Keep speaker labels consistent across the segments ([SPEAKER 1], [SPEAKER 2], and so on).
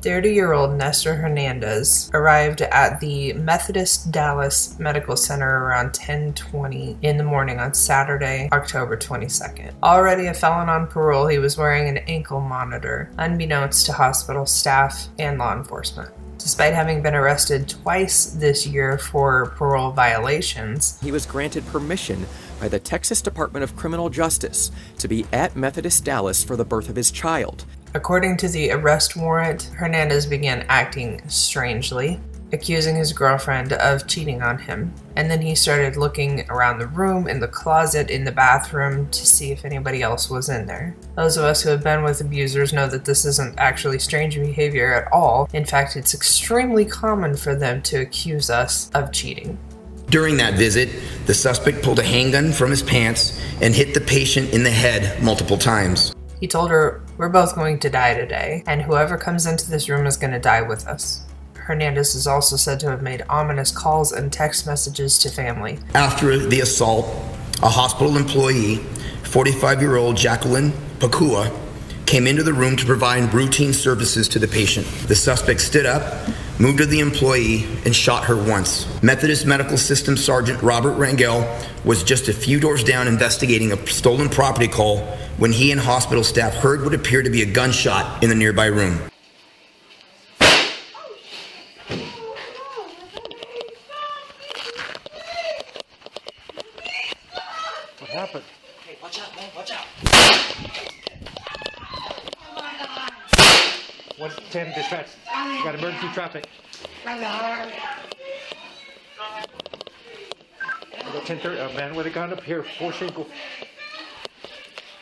[SPEAKER 1] 30-year-old Nestor Hernandez arrived at the Methodist Dallas Medical Center around 10:20 in the morning on Saturday, October 22nd. Already a felon on parole, he was wearing an ankle monitor, unbeknownst to hospital staff and law enforcement. Despite having been arrested twice this year for parole violations,
[SPEAKER 2] he was granted permission by the Texas Department of Criminal Justice to be at Methodist Dallas for the birth of his child.
[SPEAKER 1] According to the arrest warrant, Hernandez began acting strangely, accusing his girlfriend of cheating on him. And then he started looking around the room, in the closet, in the bathroom to see if anybody else was in there. Those of us who have been with abusers know that this isn't actually strange behavior at all. In fact, it's extremely common for them to accuse us of cheating.
[SPEAKER 3] During that visit, the suspect pulled a handgun from his pants and hit the patient in the head multiple times.
[SPEAKER 1] He told her, "We're both going to die today, and whoever comes into this room is going to die with us." Hernandez is also said to have made ominous calls and text messages to family.
[SPEAKER 3] After the assault, a hospital employee, 45-year-old Jacqueline Pokuaa, came into the room to provide routine services to the patient. The suspect stood up, moved to the employee, and shot her once. Methodist Medical System Sergeant Robert Rangel was just a few doors down investigating a stolen property call when he and hospital staff heard what appeared to be a gunshot in the nearby room.
[SPEAKER 4] What happened? Hey, watch out, man, watch out. 110 dispatch. You got emergency traffic. I got 10:30. A man with a gun up here, 4 shingle.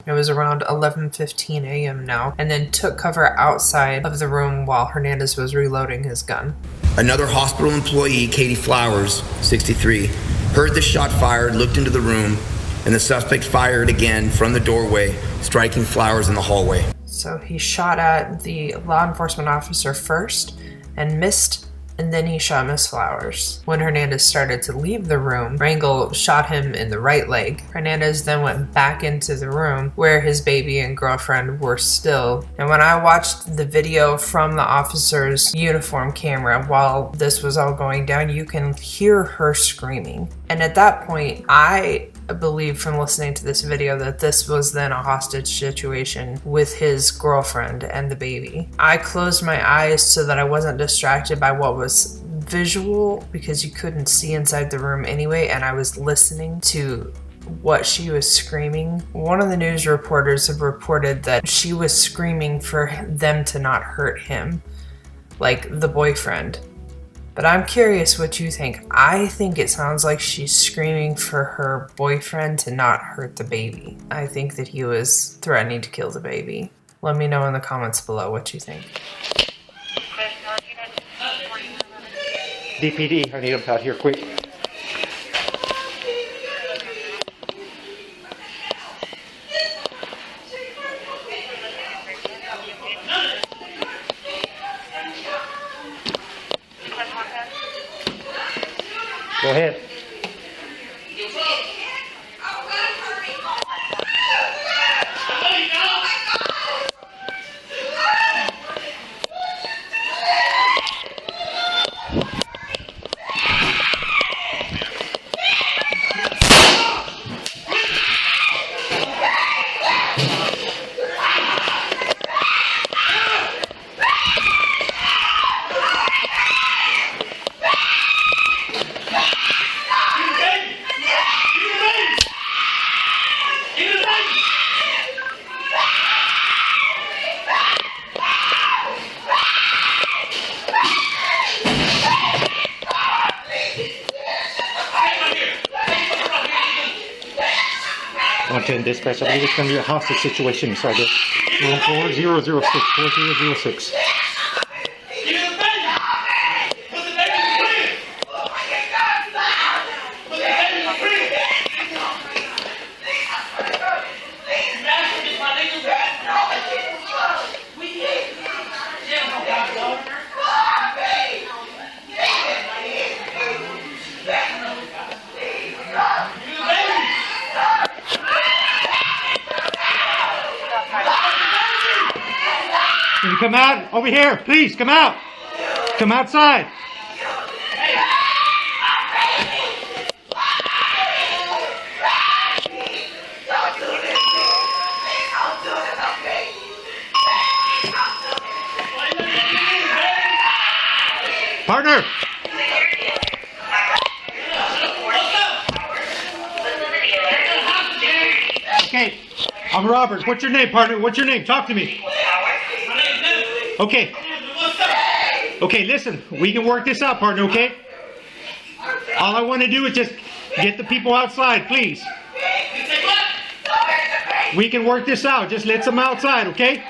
[SPEAKER 1] It was around 11:15 a.m. now, and then took cover outside of the room while Hernandez was reloading his gun.
[SPEAKER 3] Another hospital employee, Katie Flowers, 63, heard the shot fired, looked into the room, and the suspect fired again from the doorway, striking Flowers in the hallway.
[SPEAKER 1] So he shot at the law enforcement officer first and missed, and then he shot Miss Flowers. When Hernandez started to leave the room, Rangel shot him in the right leg. Hernandez then went back into the room where his baby and girlfriend were still. And when I watched the video from the officer's uniform camera while this was all going down, you can hear her screaming. And at that point, I believe from listening to this video that this was then a hostage situation with his girlfriend and the baby. I closed my eyes so that I wasn't distracted by what was visual because you couldn't see inside the room anyway, and I was listening to what she was screaming. One of the news reporters have reported that she was screaming for them to not hurt him, like the boyfriend. But I'm curious what you think. I think it sounds like she's screaming for her boyfriend to not hurt the baby. I think that he was threatening to kill the baby. Let me know in the comments below what you think.
[SPEAKER 4] DPD, I need him out here quick. Go ahead. Dispatch, I believe it's going to be a hostage situation inside this. Room 4006. come out over here, please. Come out. Come outside. Partner. Okay, I'm Robert. What's your name, partner? What's your name? Talk to me. Okay. Okay, listen. We can work this out, partner, okay? All I want to do is just get the people outside, please. We can work this out. Just let them outside, okay?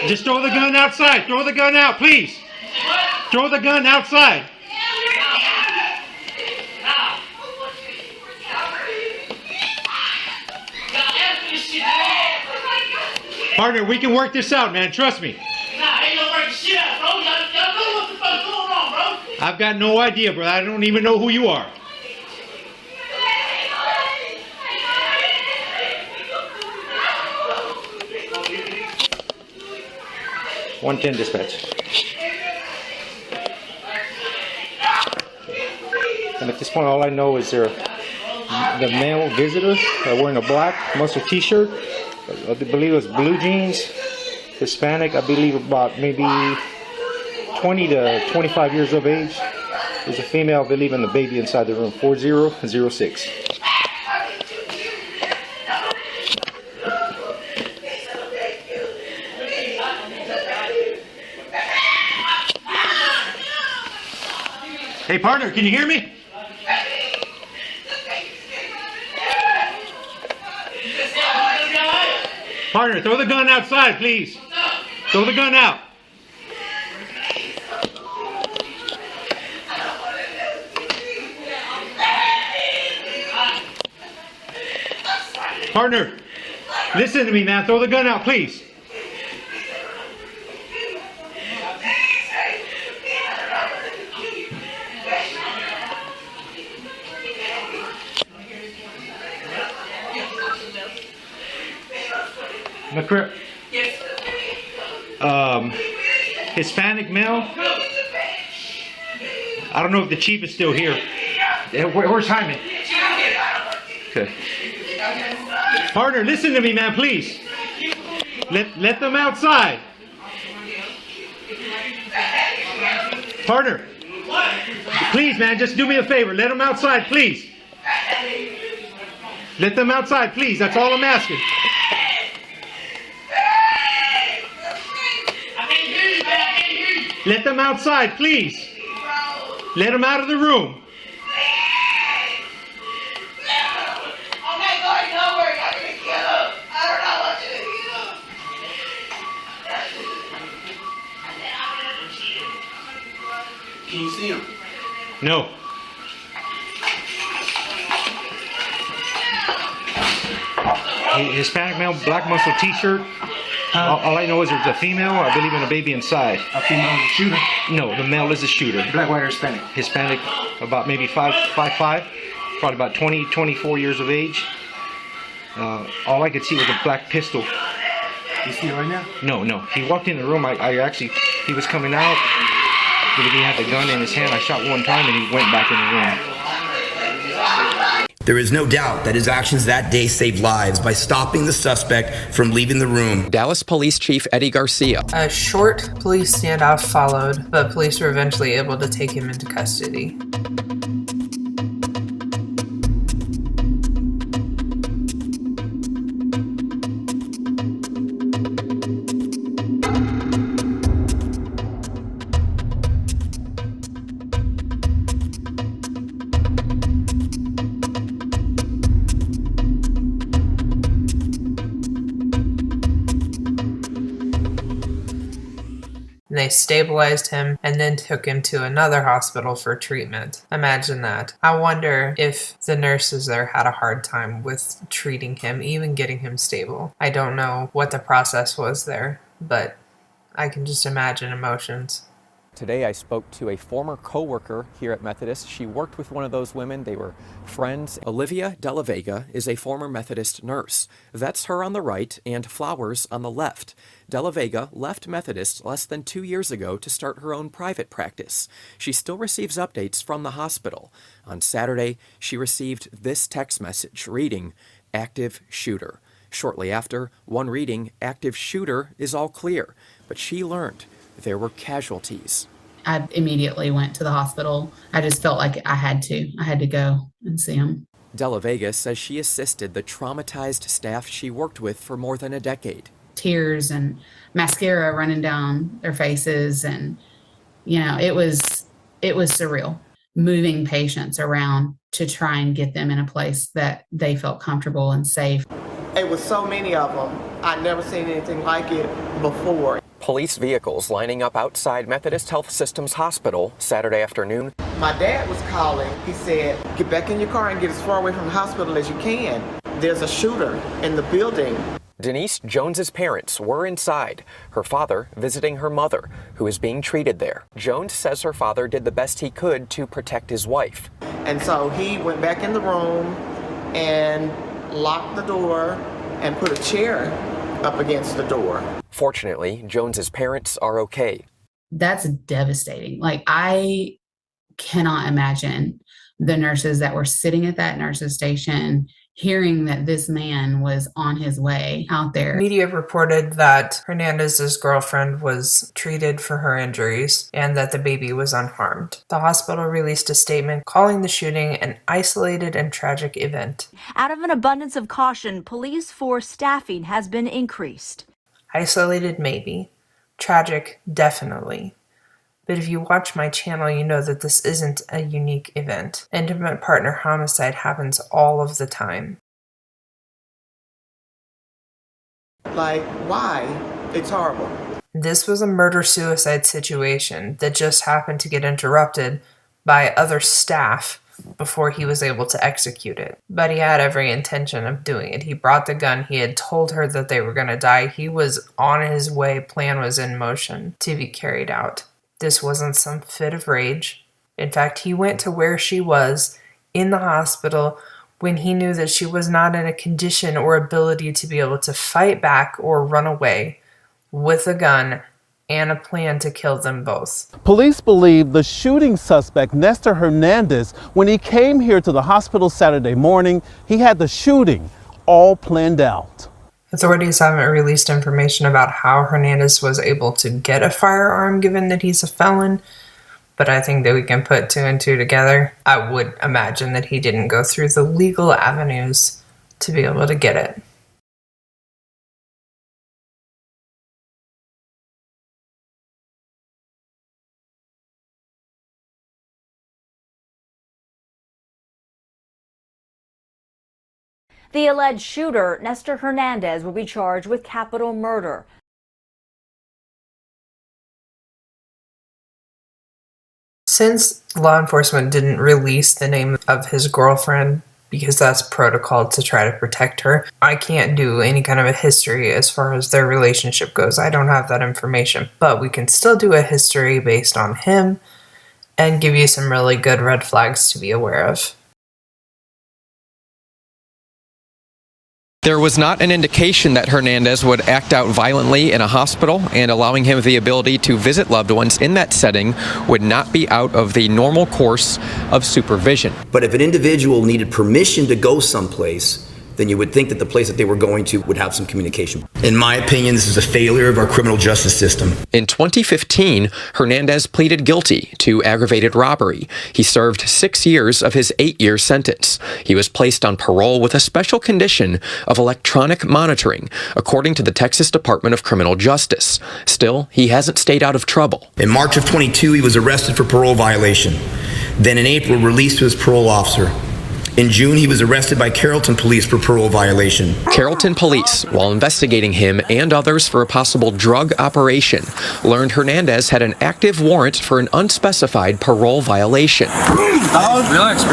[SPEAKER 4] Just throw the gun outside. Throw the gun out, please. Throw the gun outside. Partner, we can work this out, man. Trust me. I've got no idea, bro. I don't even know who you are. (110) dispatch. And at this point, all I know is the male visitor wearing a black muscle T-shirt. I believe it was blue jeans. Hispanic, I believe about maybe 20 to 25 years of age. There's a female, I believe, and the baby inside the room. 4006. Hey, partner, can you hear me? Partner, throw the gun outside, please. Throw the gun out. Partner, listen to me, man. Throw the gun out, please. McCray. Hispanic male. I don't know if the chief is still here. Where's Hyman? Okay. Partner, listen to me, man, please. Let them outside. Partner, please, man, just do me a favor. Let them outside, please. Let them outside, please. That's all I'm asking. Let them outside, please. Let them out of the room.
[SPEAKER 5] I'm not going nowhere. I'm going to kill him. I don't know what to do. Can you see him?
[SPEAKER 4] No. Hispanic male, black muscle T-shirt. All I know is there's a female, I believe, and a baby inside.
[SPEAKER 6] A female is a shooter?
[SPEAKER 4] No, the male is a shooter.
[SPEAKER 6] Black, white, or Hispanic?
[SPEAKER 4] Hispanic, about maybe 5'5", probably about 24 years of age. All I could see was a black pistol.
[SPEAKER 6] You see it right now?
[SPEAKER 4] No. He walked in the room. He was coming out. He had the gun in his hand. I shot one time and he went back in the room.
[SPEAKER 3] There is no doubt that his actions that day saved lives by stopping the suspect from leaving the room.
[SPEAKER 2] Dallas Police Chief Eddie Garcia.
[SPEAKER 1] A short police standoff followed, but police were eventually able to take him into custody. They stabilized him and then took him to another hospital for treatment. Imagine that. I wonder if the nurses there had a hard time with treating him, even getting him stable. I don't know what the process was there, but I can just imagine emotions.
[SPEAKER 2] Today I spoke to a former co-worker here at Methodist. She worked with one of those women. They were friends. Olivia De La Vega is a former Methodist nurse. That's her on the right and Flowers on the left. De La Vega left Methodist less than 2 years ago to start her own private practice. She still receives updates from the hospital. On Saturday, she received this text message reading, "Active shooter." Shortly after, one reading, "Active shooter is all clear." But she learned there were casualties.
[SPEAKER 7] I immediately went to the hospital. I just felt like I had to go and see him.
[SPEAKER 2] De La Vega says she assisted the traumatized staff she worked with for more than a decade.
[SPEAKER 7] Tears and mascara running down their faces, and it was surreal. Moving patients around to try and get them in a place that they felt comfortable and safe.
[SPEAKER 8] It was so many of them. I'd never seen anything like it before.
[SPEAKER 2] Police vehicles lining up outside Methodist Health System's hospital Saturday afternoon.
[SPEAKER 8] My dad was calling. He said, "Get back in your car and get as far away from the hospital as you can. There's a shooter in the building."
[SPEAKER 2] Denise Jones's parents were inside, her father visiting her mother, who is being treated there. Jones says her father did the best he could to protect his wife.
[SPEAKER 8] And so he went back in the room and locked the door and put a chair up against the door.
[SPEAKER 2] Fortunately, Jones's parents are okay.
[SPEAKER 7] That's devastating. I cannot imagine the nurses that were sitting at that nurse's station hearing that this man was on his way out there.
[SPEAKER 1] Media reported that Hernandez's girlfriend was treated for her injuries and that the baby was unharmed. The hospital released a statement calling the shooting an isolated and tragic event.
[SPEAKER 9] Out of an abundance of caution, police force staffing has been increased.
[SPEAKER 1] Isolated, maybe. Tragic, definitely. But if you watch my channel, you know that this isn't a unique event. Intimate partner homicide happens all of the time.
[SPEAKER 8] Why? It's horrible.
[SPEAKER 1] This was a murder-suicide situation that just happened to get interrupted by other staff before he was able to execute it. But he had every intention of doing it. He brought the gun. He had told her that they were going to die. He was on his way. Plan was in motion to be carried out. This wasn't some fit of rage. In fact, he went to where she was in the hospital when he knew that she was not in a condition or ability to be able to fight back or run away with a gun and a plan to kill them both.
[SPEAKER 10] Police believe the shooting suspect, Nestor Hernandez, when he came here to the hospital Saturday morning, he had the shooting all planned out.
[SPEAKER 1] Authorities haven't released information about how Hernandez was able to get a firearm given that he's a felon, but I think that we can put two and two together. I would imagine that he didn't go through the legal avenues to be able to get it.
[SPEAKER 9] The alleged shooter, Nestor Hernandez, will be charged with capital murder.
[SPEAKER 1] Since law enforcement didn't release the name of his girlfriend, because that's protocol to try to protect her, I can't do any kind of a history as far as their relationship goes. I don't have that information, but we can still do a history based on him and give you some really good red flags to be aware of.
[SPEAKER 2] There was not an indication that Hernandez would act out violently in a hospital, and allowing him the ability to visit loved ones in that setting would not be out of the normal course of supervision.
[SPEAKER 3] But if an individual needed permission to go someplace, then you would think that the place that they were going to would have some communication. In my opinion, this is a failure of our criminal justice system.
[SPEAKER 2] In 2015, Hernandez pleaded guilty to aggravated robbery. He served 6 years of his 8-year sentence. He was placed on parole with a special condition of electronic monitoring, according to the Texas Department of Criminal Justice. Still, he hasn't stayed out of trouble.
[SPEAKER 3] In March of 22, he was arrested for parole violation. Then in April, released to his parole officer. In June, he was arrested by Carrollton Police for parole violation.
[SPEAKER 2] Carrollton Police, while investigating him and others for a possible drug operation, learned Hernandez had an active warrant for an unspecified parole violation.
[SPEAKER 6] Relax.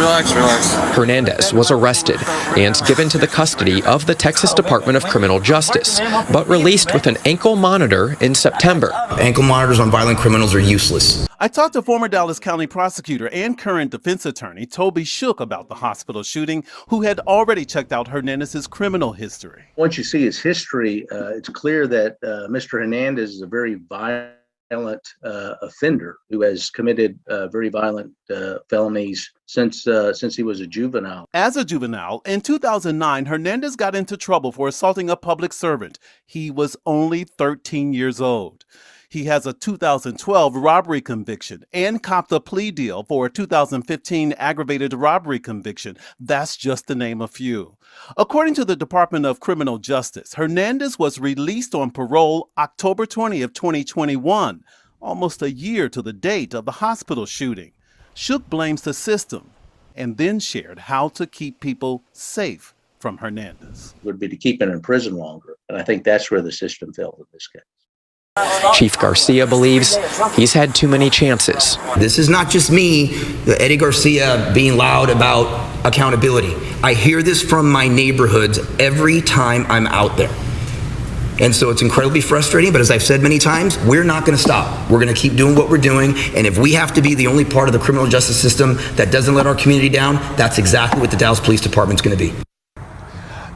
[SPEAKER 2] Hernandez was arrested and given to the custody of the Texas Department of Criminal Justice, but released with an ankle monitor in September.
[SPEAKER 3] Ankle monitors on violent criminals are useless.
[SPEAKER 10] I talked to former Dallas County prosecutor and current defense attorney Toby Shook about the hospital shooting, who had already checked out Hernandez's criminal history.
[SPEAKER 11] Once you see his history, it's clear that Mr. Hernandez is a very violent offender who has committed very violent felonies since he was a juvenile.
[SPEAKER 10] As a juvenile, in 2009, Hernandez got into trouble for assaulting a public servant. He was only 13 years old. He has a 2012 robbery conviction and copped a plea deal for a 2015 aggravated robbery conviction. That's just to name a few. According to the Department of Criminal Justice, Hernandez was released on parole October 20th, 2021, almost a year to the date of the hospital shooting. Shook blames the system and then shared how to keep people safe from Hernandez.
[SPEAKER 11] Would be to keep him in prison longer, and I think that's where the system failed in this case.
[SPEAKER 2] Chief Garcia believes he's had too many chances.
[SPEAKER 3] This is not just me, Eddie Garcia, being loud about accountability. I hear this from my neighborhoods every time I'm out there. And so it's incredibly frustrating, but as I've said many times, we're not going to stop. We're going to keep doing what we're doing, and if we have to be the only part of the criminal justice system that doesn't let our community down, that's exactly what the Dallas Police Department's going to be.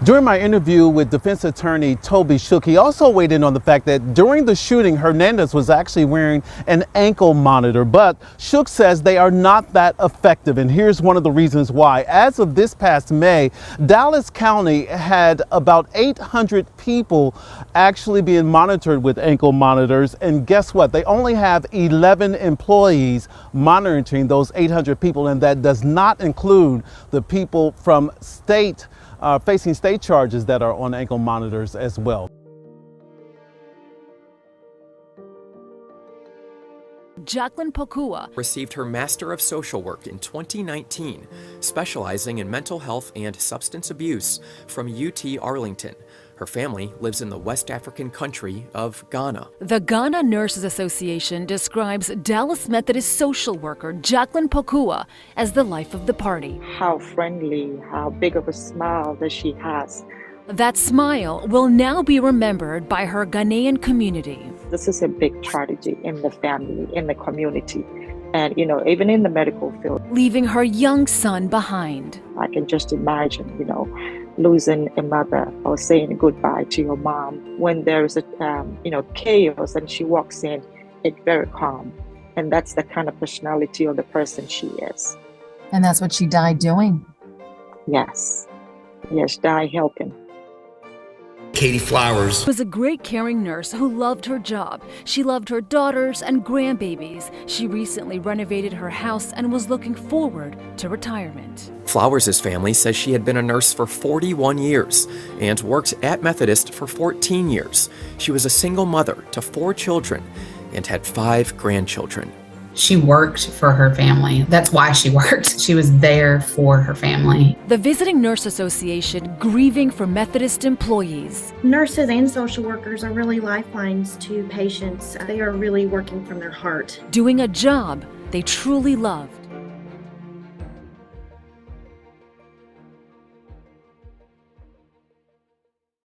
[SPEAKER 10] During my interview with defense attorney Toby Shook, he also weighed in on the fact that during the shooting, Hernandez was actually wearing an ankle monitor, but Shook says they are not that effective, and here's one of the reasons why. As of this past May, Dallas County had about 800 people actually being monitored with ankle monitors, and guess what? They only have 11 employees monitoring those 800 people, and that does not include the people from facing state charges that are on ankle monitors as well.
[SPEAKER 9] Jacqueline Pokuaa
[SPEAKER 2] received her Master of Social Work in 2019, specializing in mental health and substance abuse from UT Arlington. Her family lives in the West African country of Ghana.
[SPEAKER 12] The Ghana Nurses Association describes Dallas Methodist social worker Jacqueline Pokuaa as the life of the party.
[SPEAKER 13] How friendly, how big of a smile that she has.
[SPEAKER 12] That smile will now be remembered by her Ghanaian community.
[SPEAKER 13] This is a big tragedy in the family, in the community, and even in the medical field.
[SPEAKER 12] Leaving her young son behind.
[SPEAKER 13] I can just imagine, losing a mother or saying goodbye to your mom. When there's a chaos and she walks in, it's very calm. And that's the kind of personality of the person she is.
[SPEAKER 14] And that's what she died doing?
[SPEAKER 13] Yes. Yes, died helping.
[SPEAKER 3] Katie Flowers
[SPEAKER 12] was a great caring nurse who loved her job. She loved her daughters and grandbabies. She recently renovated her house and was looking forward to retirement.
[SPEAKER 2] Flowers' family says she had been a nurse for 41 years and worked at Methodist for 14 years. She was a single mother to 4 children and had 5 grandchildren.
[SPEAKER 7] She worked for her family. That's why she worked. She was there for her family.
[SPEAKER 12] The Visiting Nurse Association grieving for Methodist employees.
[SPEAKER 15] Nurses and social workers are really lifelines to patients. They are really working from their heart.
[SPEAKER 12] Doing a job they truly loved.